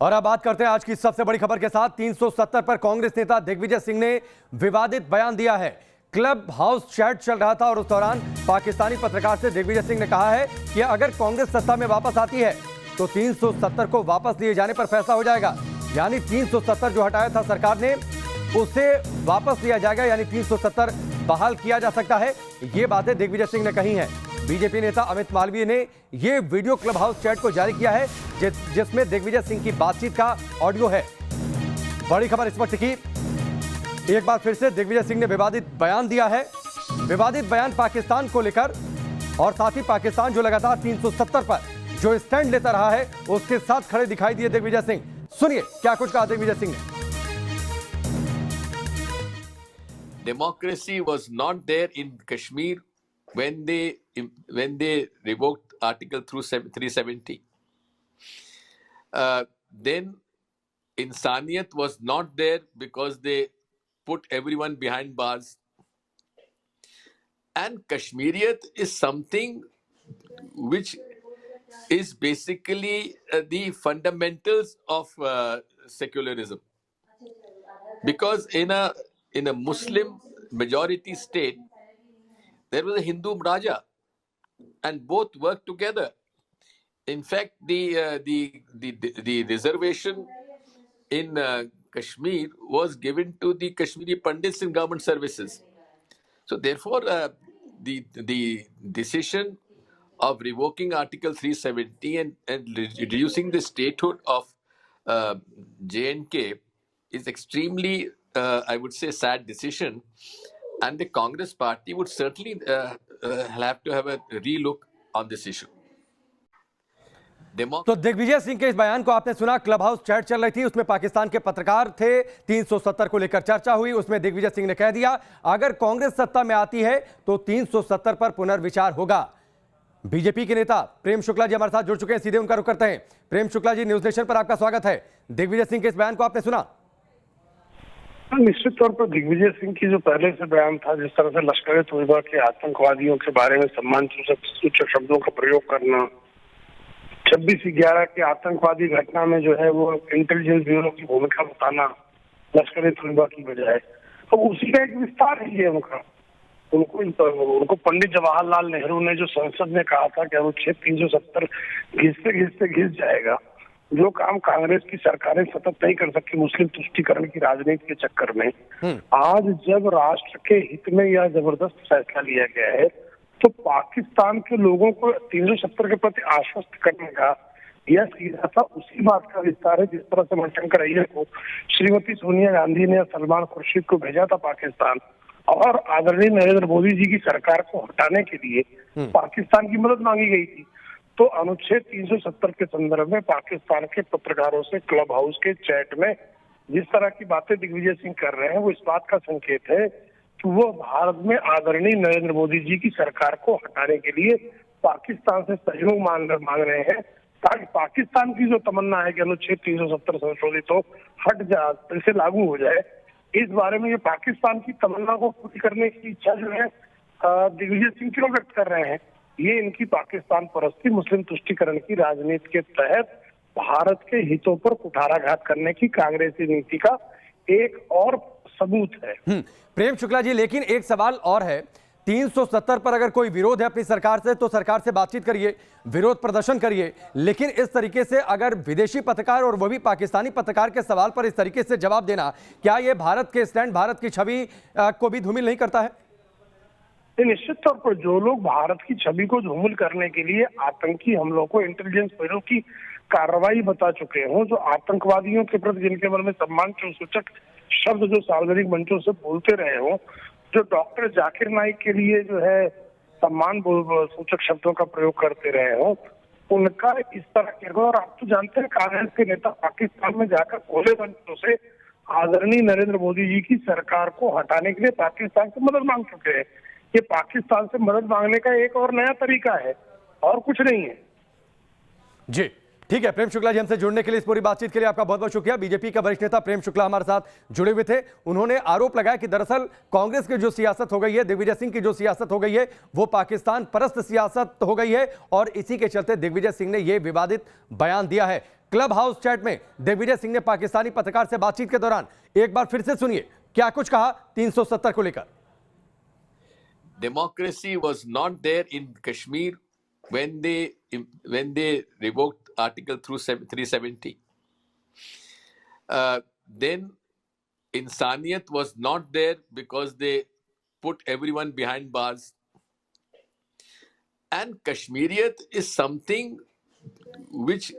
और अब बात करते हैं आज की सबसे बड़ी खबर के साथ। 370 पर कांग्रेस नेता दिग्विजय सिंह ने विवादित बयान दिया है। क्लब हाउस चैट चल रहा था और उस दौरान पाकिस्तानी पत्रकार से दिग्विजय सिंह ने कहा है कि अगर कांग्रेस सत्ता में वापस आती है तो 370 को वापस लिए जाने पर फैसला हो जाएगा। यानी 370 जो हटाया था सरकार ने उसे वापस लिया जाएगा, यानी 370 बहाल किया जा सकता है। ये बातें दिग्विजय सिंह ने कही हैं। बीजेपी नेता अमित मालवीय ने यह वीडियो क्लब हाउस चैट को जारी किया है जिसमें दिग्विजय सिंह की बातचीत का ऑडियो है। बड़ी खबर इस वक्त की, एक बार फिर से दिग्विजय सिंह ने विवादित बयान दिया है। विवादित बयान पाकिस्तान को लेकर और साथ ही पाकिस्तान जो लगातार 370 पर जो स्टैंड लेता रहा है उसके साथ खड़े दिखाई दिए दिग्विजय सिंह। सुनिए क्या कुछ कहा दिग्विजय सिंह ने। Democracy was not there in Kashmir when they revoked Article 370. Then Insaniyat was not there because they put everyone behind bars. And Kashmiriyat is something which is basically the fundamentals of secularism. Because in a Muslim majority state, there was a Hindu Raja, and both worked together. In fact, the reservation in Kashmir was given to the Kashmiri Pandits in government services. So therefore, the decision of revoking Article 370 and reducing the statehood of J&K is extremely, I would say, sad decision. And the Congress party would certainly have to have a relook on this issue. तो दिग्विजय सिंह के इस बयान को आपने सुना। Club house chat चल रही थी, उसमें पाकिस्तान के पत्रकार थे, 370 को लेकर चर्चा हुई। उसमें दिग्विजय सिंह ने कह दिया अगर कांग्रेस सत्ता में आती है तो 370 पर पुनर्विचार होगा। बीजेपी के नेता प्रेम शुक्ला जी हमारे साथ जुड़ चुके हैं, सीधे उनका रुख करते हैं। प्रेम शुक्ला जी, न्यूज नेशन पर आपका स्वागत है। दिग्विजय सिंह के इस बयान को आपने सुना? निश्चित तौर पर दिग्विजय सिंह की जो पहले से बयान था, जिस तरह से लश्कर तोयबा के आतंकवादियों के बारे में सम्मान सूचक शब्दों का प्रयोग करना, 26/11 के आतंकवादी घटना में जो है वो इंटेलिजेंस ब्यूरो की भूमिका बताना लश्कर तोयबा की बजाय, तो उसी का एक विस्तार है ये उनका। उनको पंडित जवाहरलाल नेहरू ने जो संसद में कहा था कि अनुच्छेद 370 घिसते घिस जाएगा, जो काम कांग्रेस की सरकारें सतत नहीं कर सकी मुस्लिम तुष्टीकरण की राजनीति के चक्कर में, आज जब राष्ट्र के हित में यह जबरदस्त फैसला लिया गया है तो पाकिस्तान के लोगों को 370 के प्रति आश्वस्त करने का यह सीधा सा उसी बात का विस्तार है जिस तरह से मणिशंकर अय्यर को श्रीमती सोनिया गांधी ने सलमान खुर्शीद को भेजा था पाकिस्तान, और आदरणीय नरेंद्र मोदी जी की सरकार को हटाने के लिए पाकिस्तान की मदद मांगी गई थी। तो अनुच्छेद 370 के संदर्भ में पाकिस्तान के पत्रकारों से क्लब हाउस के चैट में जिस तरह की बातें दिग्विजय सिंह कर रहे हैं वो इस बात का संकेत है कि वो भारत में आदरणीय नरेंद्र मोदी जी की सरकार को हटाने के लिए पाकिस्तान से सहयोग मांग रहे हैं, ताकि पाकिस्तान की जो तमन्ना है कि अनुच्छेद 370 संशोधित हो, हट जाए, फिर से लागू हो जाए, इस बारे में ये पाकिस्तान की तमन्ना को पूरी करने की इच्छा जो है दिग्विजय सिंह क्यों व्यक्त कर रहे हैं। ये इनकी पाकिस्तान परस्ती मुस्लिम तुष्टीकरण की राजनीति के तहत भारत के हितों पर कुठाराघात करने की कांग्रेसी नीति का एक और सबूत है। प्रेम शुक्ला जी, लेकिन एक सवाल और है, 370 पर अगर कोई विरोध है अपनी सरकार से तो सरकार से बातचीत करिए, विरोध प्रदर्शन करिए, लेकिन इस तरीके से अगर विदेशी पत्रकार और वो भी पाकिस्तानी पत्रकार के सवाल पर इस तरीके से जवाब देना, क्या ये भारत के स्टैंड, भारत की छवि को भी धूमिल नहीं करता है? निश्चित तौर पर जो लोग भारत की छवि को धूमिल करने के लिए आतंकी हमलों को इंटेलिजेंस ब्यूरो की कार्रवाई बता चुके हों, जो आतंकवादियों के प्रति जिनके मन में सम्मान सूचक शब्द जो सार्वजनिक मंचों से बोलते रहे हों, जो डॉक्टर जाकिर नाइक के लिए जो है सम्मान सूचक शब्दों का प्रयोग करते रहे हों, उनका इस तरह के। और आप तो जानते हैं कांग्रेस के नेता पाकिस्तान में जाकर खुले मंचों से आदरणीय नरेंद्र मोदी जी की सरकार को हटाने के लिए पाकिस्तान से मदद मांग चुके हैं। ये पाकिस्तान से मदद मांगने का एक और नया तरीका है और कुछ नहीं है। जी ठीक है, प्रेम शुक्ला जी हमसे जुड़ने के लिए, इस पूरी बातचीत के लिए आपका बहुत बहुत शुक्रिया। बीजेपी का वरिष्ठ नेता प्रेम शुक्ला हमारे साथ जुड़े हुए थे। उन्होंने आरोप लगाया कि दरअसल कांग्रेस की जो सियासत हो गई है, दिग्विजय सिंह की जो सियासत हो गई है, वो पाकिस्तान परस्त सियासत हो गई है और इसी के चलते दिग्विजय सिंह ने यह विवादित बयान दिया है। क्लब हाउस चैट में दिग्विजय सिंह ने पाकिस्तानी पत्रकार से बातचीत के दौरान एक बार फिर से सुनिए क्या कुछ कहा 370 को लेकर। Democracy was not there in Kashmir when they revoked Article 370. Then Insaniyat was not there because they put everyone behind bars. And Kashmiriyat is something which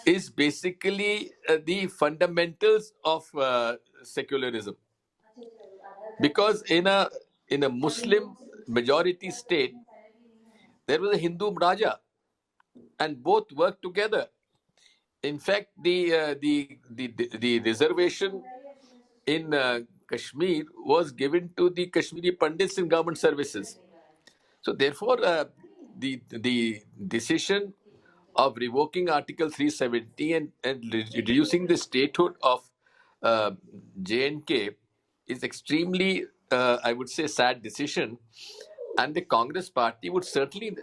is basically the fundamentals of secularism. Because in a Muslim majority state, there was a Hindu Raja, and both worked together. In fact, the reservation in Kashmir was given to the Kashmiri Pandits in government services. So therefore, the decision of revoking Article 370 and reducing the statehood of J&K is extremely, I would say, sad decision, and the Congress party would certainly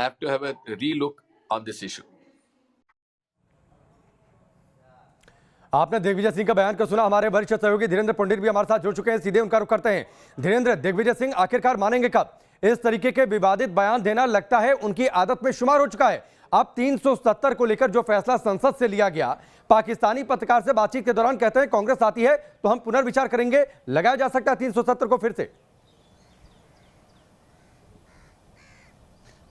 have to have a relook on this issue. आपने दिग्विजय सिंह का बयान को सुना। हमारे वरिष्ठ सहयोगी धीरेन्द्र पंडित भी हमारे साथ जुड़ चुके हैं, सीधे उनका रुख करते हैं। धीरेन्द्र, दिग्विजय सिंह आखिरकार मानेंगे कब? इस तरीके के विवादित बयान देना लगता है उनकी आदत में शुमार हो चुका है। अब 370 को लेकर जो फैसला संसद से लिया गया, पाकिस्तानी पत्रकार से बातचीत के दौरान कहते हैं कांग्रेस आती है तो हम पुनर्विचार करेंगे, लगाया जा सकता है 370 को फिर से?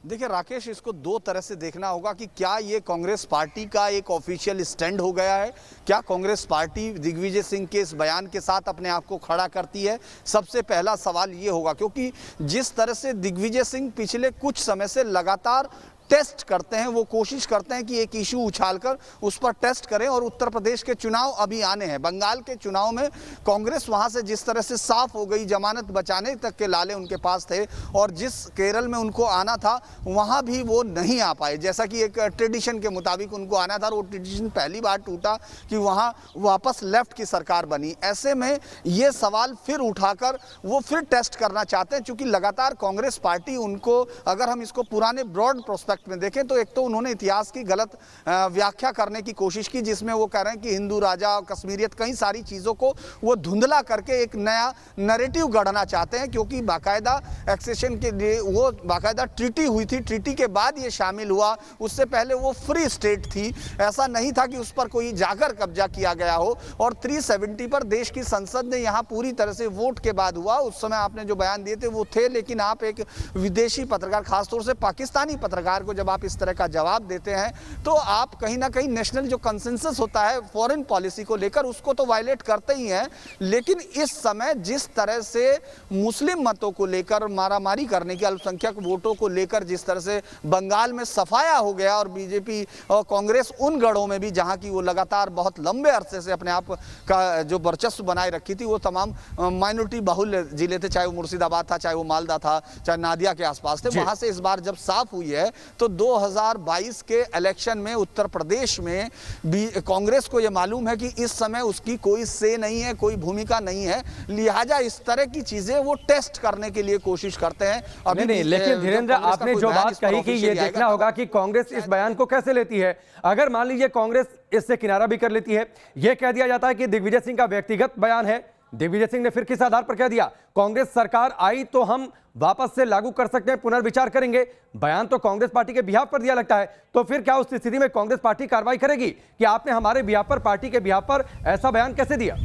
देखिए राकेश, इसको दो तरह से देखना होगा कि क्या ये कांग्रेस पार्टी का एक ऑफिशियल स्टैंड हो गया है, क्या कांग्रेस पार्टी दिग्विजय सिंह के इस बयान के साथ अपने आप को खड़ा करती है। सबसे पहला सवाल ये होगा, क्योंकि जिस तरह से दिग्विजय सिंह पिछले कुछ समय से लगातार टेस्ट करते हैं, वो कोशिश करते हैं कि एक इशू उछालकर उस पर टेस्ट करें। और उत्तर प्रदेश के चुनाव अभी आने हैं, बंगाल के चुनाव में कांग्रेस वहां से जिस तरह से साफ हो गई, जमानत बचाने तक के लाले उनके पास थे, और जिस केरल में उनको आना था वहां भी वो नहीं आ पाए। जैसा कि एक ट्रेडिशन के मुताबिक उनको आना था, वो ट्रेडिशन पहली बार टूटा कि वहां वापस लेफ्ट की सरकार बनी। ऐसे में ये सवाल फिर उठाकर वो फिर टेस्ट करना चाहते हैं, चूंकि लगातार कांग्रेस पार्टी उनको, अगर हम इसको पुराने ब्रॉड प्रोस्पेक्ट में देखें तो एक तो उन्होंने इतिहास की गलत व्याख्या करने की कोशिश की, जिसमें वो कह रहे हैं कि हिंदू राजा, कश्मीरियत, कई सारी चीज़ों को वो धुंधला करके एक नया नैरेटिव गढ़ना चाहते हैं। क्योंकि बाकायदा एक्सेशन के लिए वो बाकायदा ट्रीटी हुई थी, ट्रीटी के बाद ये शामिल हुआ, उससे पहले वो फ्री स्टेट थी, ऐसा नहीं था कि उस पर कोई जाकर कब्जा किया गया हो। और 370 पर देश की संसद ने यहाँ पूरी तरह से वोट के बाद हुआ। उस समय आपने जो बयान दिए थे वो थे, लेकिन आप एक विदेशी पत्रकार, खासतौर से पाकिस्तानी पत्रकार को जब आप इस तरह का जवाब देते हैं तो आप कहीं ना कहीं नेशनल जो कंसेंसस होता है फॉरेन पॉलिसी को लेकर, उसको तो वायलेट करते ही हैं। लेकिन इस समय जिस तरह से मुस्लिम मतों को लेकर मारामारी करने की, अल्पसंख्यक वोटों को लेकर जिस तरह से बंगाल में सफाया हो गया, और बीजेपी और कांग्रेस उन गढ़ों में भी जहां की वो लगातार बहुत लंबे अरसे से अपने आप का जो वर्चस्व बनाए रखी थी, वो तमाम माइनॉरिटी बहुल जिले थे, चाहे वो मुर्शिदाबाद था, चाहे वो मालदा था, चाहे नादिया के आसपास थे, वहां से इस बार जब साफ हुई है तो 2022 के इलेक्शन में उत्तर प्रदेश में भी कांग्रेस को यह मालूम है कि इस समय उसकी कोई से नहीं है, कोई भूमिका नहीं है, लिहाजा इस तरह की चीजें वो टेस्ट करने के लिए कोशिश करते हैं। अभी नहीं, लेकिन धीरेन्द्र, आपने जो बात कही कि ये देखना होगा कि कांग्रेस इस बयान को कैसे लेती है। अगर मान लीजिए कांग्रेस इससे किनारा भी कर लेती है, यह कह दिया जाता है कि दिग्विजय सिंह का व्यक्तिगत बयान है, दिग्विजय सिंह ने फिर किस आधार पर कह दिया कांग्रेस सरकार आई तो हम वापस से लागू कर सकते हैं, पुनर्विचार करेंगे, बयान तो कांग्रेस पार्टी के बिहाफ पर दिया लगता है। तो फिर क्या उस स्थिति में कांग्रेस पार्टी कार्रवाई करेगी कि आपने हमारे बिहाफ पर, पार्टी के बिहाफ पर ऐसा बयान कैसे दिया?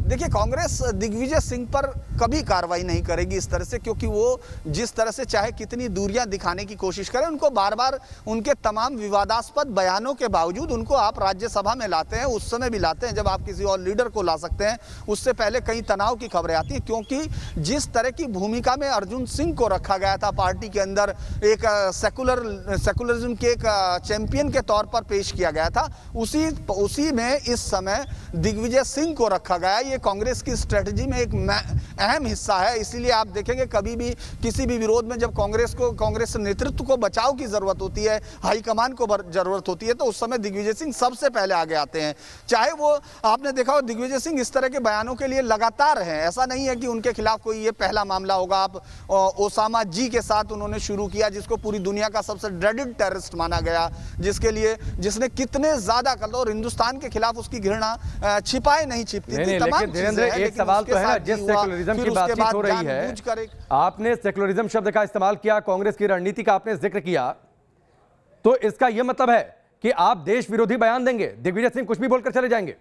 देखिए, कांग्रेस दिग्विजय सिंह पर कभी कार्रवाई नहीं करेगी इस तरह से, क्योंकि वो जिस तरह से चाहे कितनी दूरियां दिखाने की कोशिश करें, उनको बार बार उनके तमाम विवादास्पद बयानों के बावजूद उनको आप राज्यसभा में लाते हैं, उस समय भी लाते हैं जब आप किसी और लीडर को ला सकते हैं, उससे पहले कई तनाव की खबरें आती हैं। क्योंकि जिस तरह की भूमिका में अर्जुन सिंह को रखा गया था पार्टी के अंदर, एक सेकुलरिज्म के एक चैंपियन के तौर पर पेश किया गया था, उसी में इस समय दिग्विजय सिंह को रखा गया। ये कांग्रेस की स्ट्रेटजी में एक अहम हिस्सा है। इसीलिए आप देखेंगे कभी भी किसी भी विरोध में जब कांग्रेस नेतृत्व को बचाव की जरूरत होती है, हाईकमान को जरूरत होती है, तो उस समय दिग्विजय सिंह सबसे पहले आगे आते हैं। चाहे वो आपने देखा हो दिग्विजय सिंह इस तरह के बयानों के लिए लगातार हैं, ऐसा नहीं है कि उनके खिलाफ कोई ये पहला मामला होगा। आप ओसामा जी के साथ उन्होंने शुरू किया, जिसको पूरी दुनिया का सबसे ड्रेडेड टेररिस्ट माना गया, जिसने कितने ज्यादा कर लो, और हिंदुस्तान के खिलाफ उसकी घृणा छिपाए नहीं छिपती थी। लेकिन धीरेन्द्र, एक सवाल तो है ना, जिस सेकुलरिज्म की बातचीत हो रही है, आपने सेकुलरिज्म शब्द का इस्तेमाल किया, कांग्रेस की रणनीति का आपने जिक्र किया, तो इसका यह मतलब है कि आप देश विरोधी बयान देंगे, दिग्विजय सिंह कुछ भी बोलकर चले जाएंगे?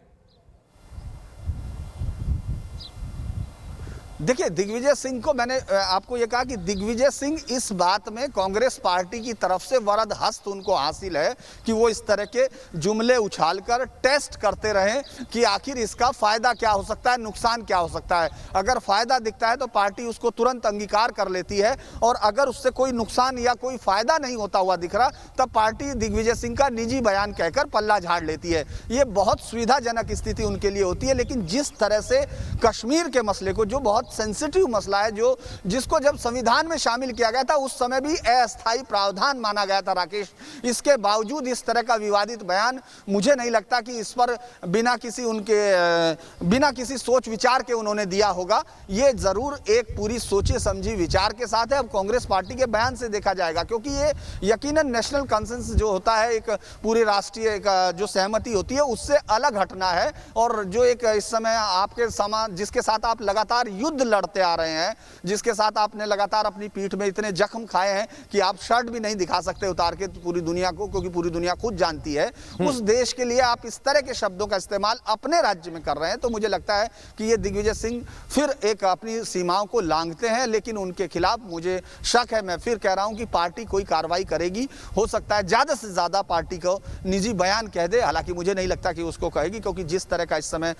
देखिए, दिग्विजय सिंह को मैंने आपको यह कहा कि दिग्विजय सिंह इस बात में कांग्रेस पार्टी की तरफ से वरद हस्त उनको हासिल है कि वो इस तरह के जुमले उछालकर टेस्ट करते रहे कि आखिर इसका फायदा क्या हो सकता है, नुकसान क्या हो सकता है। अगर फायदा दिखता है तो पार्टी उसको तुरंत अंगीकार कर लेती है, और अगर उससे कोई नुकसान या कोई फायदा नहीं होता हुआ दिख रहा, तब पार्टी दिग्विजय सिंह का निजी बयान कहकर पल्ला झाड़ लेती है। ये बहुत सुविधाजनक स्थिति उनके लिए होती है। लेकिन जिस तरह से कश्मीर के मसले को, जो बहुत सेंसिटिव मसला है, जिसको जब संविधान में शामिल किया गया था उस समय भी अस्थायी प्रावधान माना गया था राकेश, इसके बावजूद इस तरह का विवादित बयान, मुझे नहीं लगता कि इस पर बिना किसी सोच विचार के उन्होंने दिया होगा। ये जरूर एक पूरी सोची समझी विचार के साथ है। अब कांग्रेस पार्टी के बयान से देखा जाएगा, क्योंकि ये यकीनन नेशनल कंसेंसस जो होता है, एक पूरी राष्ट्रीय जो सहमति होती है, उससे अलग हटना है। और जो एक इस समय आपके समाज, जिसके साथ आप लगातार युद्ध लड़ते आ रहे हैं, जिसके साथ आपने लगातार अपनी पीठ में इतने जख्म खाए हैं कि आप शर्ट भी नहीं दिखा सकते उतार के पूरी दुनिया को, क्योंकि पूरी दुनिया खुद जानती है, उस देश के लिए आप इस तरह के शब्दों का इस्तेमाल अपने राज्य में कर रहे हैं। तो मुझे लगता है कि ये दिग्विजय सिंह फिर एक अपनी सीमाओं को लांघते हैं। लेकिन उनके खिलाफ मुझे शक है, मैं फिर कह रहा हूं कि पार्टी कोई कार्रवाई करेगी। हो सकता है ज्यादा से ज्यादा पार्टी को निजी बयान कह दे, हालांकि मुझे नहीं लगता कि उसको कहेगी, क्योंकि जिस तरह का इस समय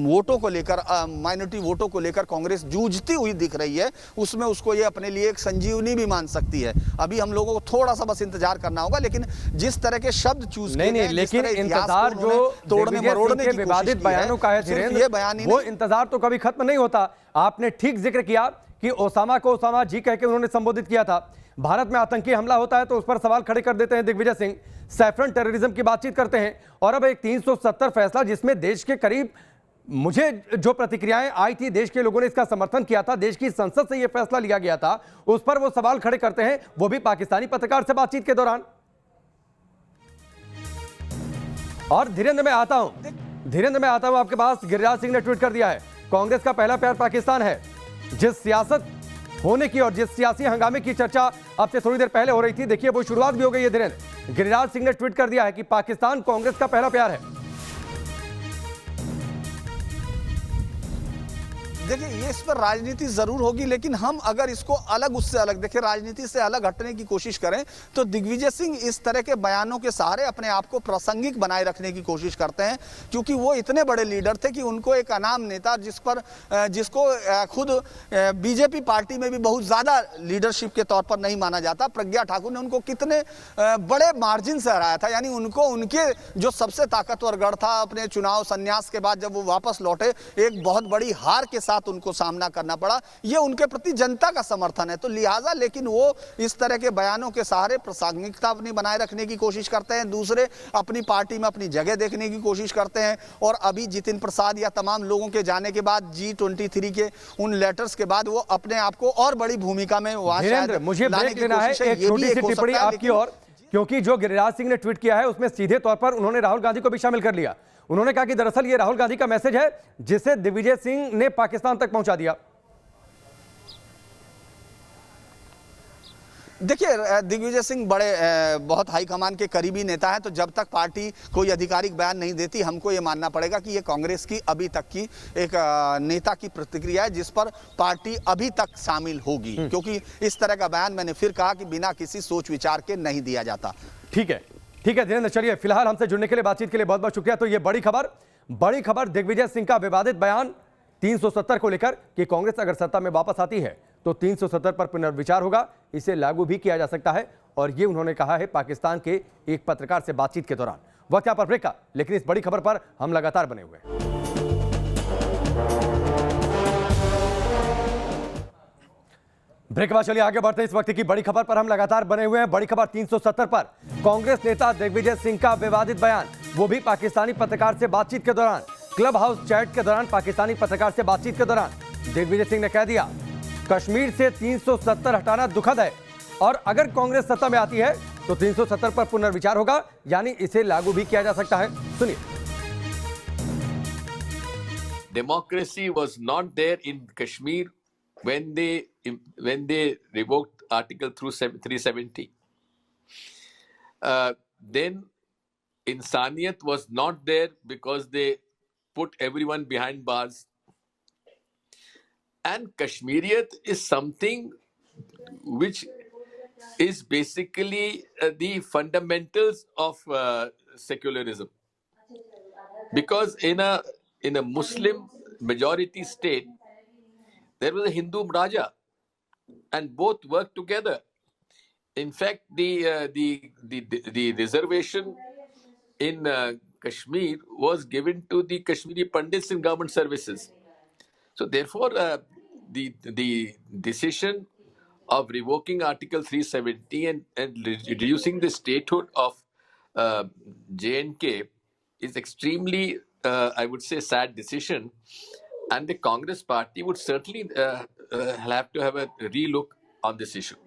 वोटों को लेकर, माइनॉरिटी वोटों को लेकर कांग्रेस जूझती हुई दिख रही है, उसमें उसको ये अपने लिए एक संजीवनी भी मान सकती है। अभी हम लोगों को थोड़ा सा बस इंतजार करना होगा। लेकिन जिस तरह के शब्द चूज नहीं, लेकिन इंतजार जो तोड़ने मरोड़ने के विवादित बयानों का है धीरेन्द्र, वो इंतजार तो कभी खत्म नहीं होता। आपने ठीक जिक्र किया कि ओसामा को ओसामा जी कह के उन्होंने संबोधित किया था। भारत में आतंकी हमला होता है तो उस पर सवाल खड़े कर देते हैं दिग्विजय सिंह, सैफरन टेररिज्म की बातचीत करते हैं, और अब एक 370 फैसला, जिसमें देश के करीब, मुझे जो प्रतिक्रियाएं आई थी, देश के लोगों ने इसका समर्थन किया था, देश की संसद से यह फैसला लिया गया था, उस पर वो सवाल खड़े करते हैं, वो भी पाकिस्तानी पत्रकार से बातचीत के दौरान। और धीरेन्द्र में आता हूं आपके पास। गिरिराज सिंह ने ट्वीट कर दिया है, कांग्रेस का पहला प्यार पाकिस्तान है। जिस सियासत होने की और जिस सियासी हंगामे की चर्चा अब से थोड़ी देर पहले हो रही थी, देखिए वो शुरुआत भी हो गई है धीरेन्द्र। गिरिराज सिंह ने ट्वीट कर दिया है कि पाकिस्तान कांग्रेस का पहला प्यार है। देखिए, ये इस पर राजनीति जरूर होगी, लेकिन हम अगर इसको उससे अलग देखें, राजनीति से अलग हटने की कोशिश करें, तो दिग्विजय सिंह इस तरह के बयानों के सहारे अपने आप को प्रासंगिक बनाए रखने की कोशिश करते हैं, क्योंकि वो इतने बड़े लीडर थे कि उनको एक अनाम नेता, जिसको खुद बीजेपी पार्टी में भी बहुत ज्यादा लीडरशिप के तौर पर नहीं माना जाता, प्रज्ञा ठाकुर ने उनको कितने बड़े मार्जिन से हराया था। यानी उनको उनके जो सबसे ताकतवर गढ़ था, अपने चुनाव संन्यास के बाद जब वो वापस लौटे, एक बहुत बड़ी हार के साथ उनको सामना करना पड़ा। ये उनके प्रति जनता का समर्थन है, तो लिहाजा, लेकिन वो इस तरह के बयानों के सहारे प्रासंगिकता अपनी बनाए रखने की कोशिश करते हैं। दूसरे, अपनी पार्टी में अपनी जगह देखने की कोशिश करते हैं। और अभी जितिन प्रसाद या तमाम लोगों के जाने के बाद, G23 के उन लेटर्स के बाद, वो अपने आप को और बड़ी भूमिका में मुझे ब्रेक लेना है। एक छोटी सी टिप्पणी आपकी और, क्योंकि जो गिरिराज सिंह ने ट्वीट किया है उसमें सीधे तौर पर उन्होंने राहुल गांधी को भी शामिल कर लिया। उन्होंने कहा कि दरअसल ये राहुल गांधी का मैसेज है जिसे दिग्विजय सिंह ने पाकिस्तान तक पहुंचा दिया। देखिए, दिग्विजय सिंह बहुत हाईकमान के करीबी नेता हैं, तो जब तक पार्टी कोई आधिकारिक बयान नहीं देती, हमको ये मानना पड़ेगा कि ये कांग्रेस की अभी तक की एक नेता की प्रतिक्रिया है, जिस पर पार्टी अभी तक शामिल होगी, क्योंकि इस तरह का बयान, मैंने फिर कहा कि बिना किसी सोच विचार के नहीं दिया जाता। ठीक है धीरेन्द्र, चलिए फिलहाल हमसे जुड़ने के लिए, बातचीत के लिए बहुत बहुत शुक्रिया। तो ये बड़ी खबर दिग्विजय सिंह का विवादित बयान 370 को लेकर कि कांग्रेस अगर सत्ता में वापस आती है तो 370 पर पुनर्विचार होगा, इसे लागू भी किया जा सकता है, और ये उन्होंने कहा है पाकिस्तान के एक पत्रकार से बातचीत के दौरान। वक्त यहां पर ब्रेक का, लेकिन इस बड़ी खबर पर हम लगातार बने हुए हैं। ब्रेक के बाद चलिए आगे बढ़ते हैं। इस वक्त की बड़ी खबर पर हम लगातार बने हुए हैं। बड़ी खबर 370 पर कांग्रेस नेता दिग्विजय सिंह का विवादित बयान, वो भी पाकिस्तानी पत्रकार से बातचीत के दौरान। क्लब हाउस चैट के दौरान पाकिस्तानी पत्रकार से बातचीत के दौरान दिग्विजय सिंह ने कह दिया, कश्मीर से 370 हटाना दुखद है और अगर कांग्रेस सत्ता में आती है तो 370 पर पुनर्विचार होगा, यानी इसे लागू भी किया जा सकता है। सुनिए। Democracy was not there in Kashmir when they revoked Article 370. Then Insaniyat was not there because they put everyone behind bars. And Kashmiriyat is something which is basically the fundamentals of secularism. Because in a Muslim majority state, there was a Hindu Raja, and both worked together. In fact, the reservation in Kashmir was given to the Kashmiri Pandits in government services. So therefore, the decision of revoking Article 370 and reducing the statehood of J&K is extremely, I would say, sad decision, and the Congress party would certainly have to have a relook on this issue.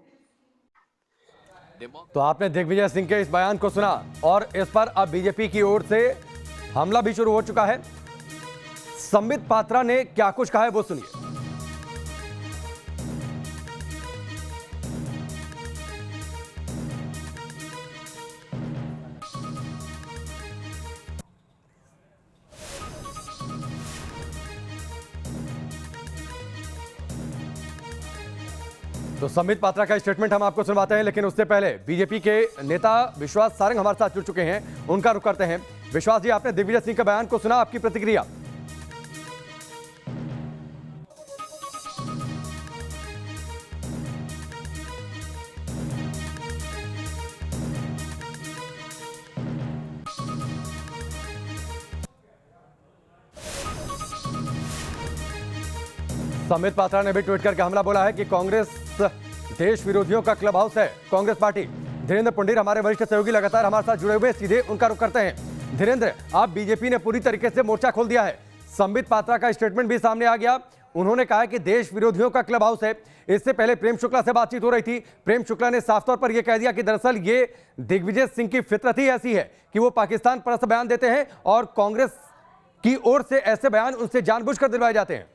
तो आपने दिग्विजय सिंह के इस बयान को सुना और इस पर अब बीजेपी की ओर से हमला भी शुरू हो चुका है। संबित पात्रा ने क्या कुछ कहा है वो सुनिए। तो संबित पात्रा का स्टेटमेंट हम आपको सुनवाते हैं, लेकिन उससे पहले बीजेपी के नेता विश्वास सारंग हमारे साथ जुड़ चुके हैं, उनका रुख करते हैं। विश्वास जी, आपने दिग्विजय सिंह के बयान को सुना, आपकी प्रतिक्रिया? संबित पात्रा ने भी ट्वीट करके हमला बोला है कि कांग्रेस देश विरोधियों का क्लब हाउस है। कांग्रेस पार्टी। धीरेन्द्र पुंडीर हमारे वरिष्ठ सहयोगी लगातार हमारे साथ जुड़े हुए, सीधे उनका रुख करते हैं। धीरेन्द्र, आप बीजेपी ने पूरी तरीके से मोर्चा खोल दिया है। संबित पात्रा का स्टेटमेंट भी सामने आ गया। उन्होंने कहा कि देश विरोधियों का क्लब हाउस है। इससे पहले प्रेम शुक्ला से बातचीत हो रही थी। प्रेम शुक्ला ने साफ तौर पर यह कह दिया कि दरअसल ये दिग्विजय सिंह की फितरत ही ऐसी है कि वो पाकिस्तान परस्त बयान देते हैं और कांग्रेस की ओर से ऐसे बयान उनसे जानबूझकर दिलवाए जाते हैं।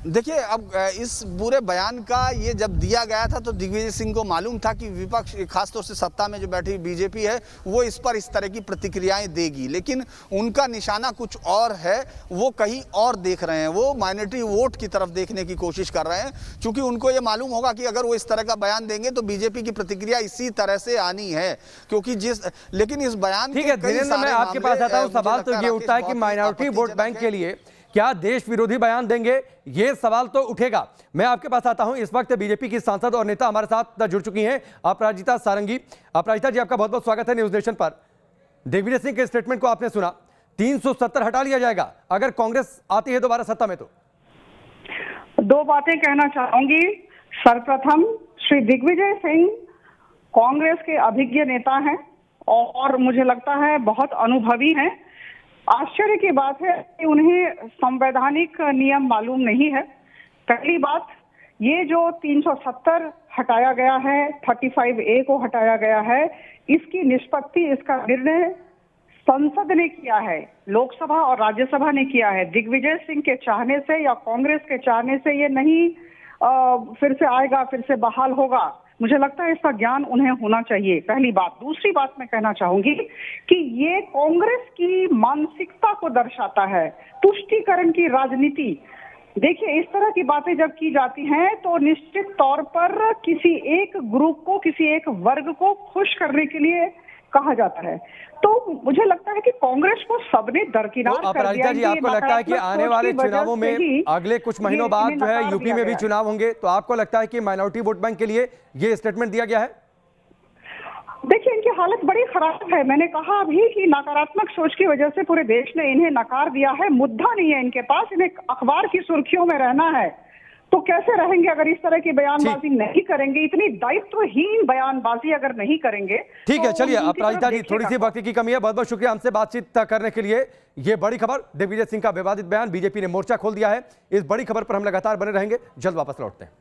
देखिए, अब इस पूरे बयान का ये जब दिया गया था तो दिग्विजय सिंह को मालूम था कि विपक्ष, खासतौर से सत्ता में जो बैठी बीजेपी है, वो इस पर इस तरह की प्रतिक्रियाएं देगी, लेकिन उनका निशाना कुछ और है। वो कहीं और देख रहे हैं, वो माइनॉरिटी वोट की तरफ देखने की कोशिश कर रहे हैं, क्योंकि उनको ये मालूम होगा कि अगर वो इस तरह का बयान देंगे तो बीजेपी की प्रतिक्रिया इसी तरह से आनी है। क्योंकि लेकिन इस बयान, ठीक है धीरेन्द्र, मैं आपके पास आता हूँ। सवाल तो ये उठता है कि माइनॉरिटी वोट बैंक के लिए क्या देश विरोधी बयान देंगे, ये सवाल तो उठेगा। मैं आपके पास आता हूं। इस वक्त बीजेपी की सांसद और नेता हमारे साथ जुड़ चुकी हैं, अपराजिता सारंगी। अपराजिता जी, आपका बहुत बहुत स्वागत है न्यूज नेशन पर। दिग्विजय सिंह के स्टेटमेंट को आपने सुना, 370 हटा लिया जाएगा अगर कांग्रेस आती है दोबारा सत्ता में तो। दो बातें कहना चाहूंगी। सर्वप्रथम, श्री दिग्विजय सिंह कांग्रेस के अभिज्ञ नेता हैं और मुझे लगता है बहुत अनुभवी हैं। आश्चर्य की बात है कि उन्हें संवैधानिक नियम मालूम नहीं है। पहली बात, ये जो 370 हटाया गया है, 35A को हटाया गया है, इसकी निष्पत्ति, इसका निर्णय संसद ने किया है, लोकसभा और राज्यसभा ने किया है। दिग्विजय सिंह के चाहने से या कांग्रेस के चाहने से ये नहीं फिर से आएगा, फिर से बहाल होगा। मुझे लगता है इसका ज्ञान उन्हें होना चाहिए, पहली बात। दूसरी बात मैं कहना चाहूंगी कि ये कांग्रेस की मानसिकता को दर्शाता है, तुष्टीकरण की राजनीति। देखिए, इस तरह की बातें जब की जाती हैं तो निश्चित तौर पर किसी एक ग्रुप को, किसी एक वर्ग को खुश करने के लिए कहा जाता है। तो मुझे लगता है कि कांग्रेस को सबने दरकिनार कर दिया। अपराजिता जी, आपको लगता है कि आने वाले चुनावों में अगले कुछ महीनों बाद जो है यूपी में भी चुनाव होंगे, तो आपको लगता है कि माइनॉरिटी वोट बैंक के लिए ये स्टेटमेंट दिया गया है? देखिए, इनकी हालत बड़ी खराब है। मैंने कहा अभी कि नकारात्मक सोच की वजह से पूरे देश ने इन्हें नकार दिया है। मुद्दा नहीं है इनके पास, इन्हें अखबार की सुर्खियों में रहना है। तो कैसे रहेंगे अगर इस तरह की बयानबाजी नहीं करेंगे, इतनी दायित्वहीन बयानबाजी अगर नहीं करेंगे। ठीक है, तो चलिए, उनकी अपराजिता तरफ जी, थोड़ी सी देखिएगा। वक्त की कमी है। बहुत बहुत शुक्रिया हमसे बातचीत करने के लिए। ये बड़ी खबर, दिग्विजय सिंह का विवादित बयान, बीजेपी ने मोर्चा खोल दिया है। इस बड़ी खबर पर हम लगातार बने रहेंगे। जल्द वापस लौटते हैं।